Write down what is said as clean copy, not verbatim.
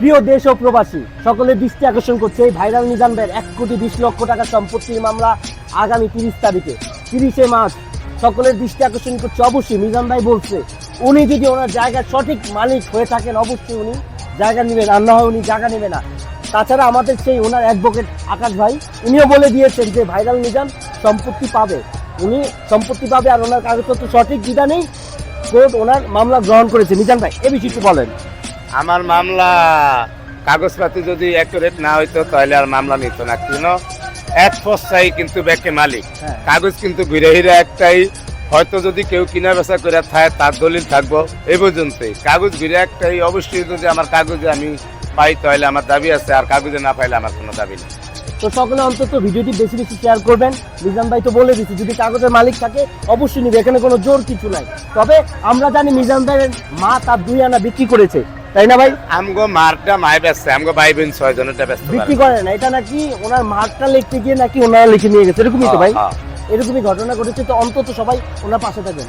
প্রিয় দেশ ও প্রবাসী সকলের দৃষ্টি আকর্ষণ করছে এই ভাইরাল মিজান ভাইয়ের 1,20,00,000 টাকা সম্পত্তির মামলা আগামী 30 তারিখে 30শে মার্চ সকলের দৃষ্টি আকর্ষণ করছে। অবশ্যই মিজান ভাই বলছে উনি যদি ওনার জায়গার সঠিক মালিক হয়ে থাকেন অবশ্যই উনি জায়গা নেবেন, আর না হয় উনি জায়গা নেবে না। তাছাড়া আমাদের সেই ওনার অ্যাডভোকেট আকাশ ভাই উনিও বলে দিয়েছেন যে ভাইরাল মিজান সম্পত্তি পাবে, উনি সম্পত্তি পাবে, আর ওনার কাগজপত্র সঠিক বিধানেই কোর্ট ওনার মামলা গ্রহণ করেছে। মিজান ভাই এ বিষয়ে একটু বলেন। আমার মামলা কাগজপাতি যদি অ্যাকুরেট না হইতো তাহলে আর মামলা নিত না, কেন এক পস্তাই কিন্তু ব্যাংকে মালিক, হ্যাঁ। কাগজ কিন্তু ঘুরে হিরে একটাই, হয়তো যদি কেউ কিনা বেচা করে থাকে তার দলিল থাকবো এই পর্যন্তই, কাগজ ঘুরে একটাই। অবশ্যই যদি আমার কাগজে আমি পাই তাহলে আমার দাবি আছে, আর কাগজে না পাইলে আমার কোনো দাবি নেই। তো সকলে অন্তত ভিডিওটি বেশি বেশি শেয়ার করবেন। মিজান ভাই তো বলে দিচ্ছে যদি কাগজের মালিক থাকে অবশ্যই নিবে, এখানে কোনো জোর কিছু নাই। তবে আমরা জানি মিজান ভাইয়ের মা তার 2 আনা বিক্রি করেছে, তাই না ভাই? আমগো মারটা মায় ব্যস্ত, আমগো ভাই বোন 6 জনেরটা ব্যস্ত বিক্রি করে না, এটা নাকি ওনার মাঠটা লিখতে গিয়ে নাকি ওনারা লিখে নিয়ে গেছে, এরকমই তো ভাই? এরকমই ঘটনা ঘটেছে। তো অন্তত সবাই ওনার পাশে থাকবেন।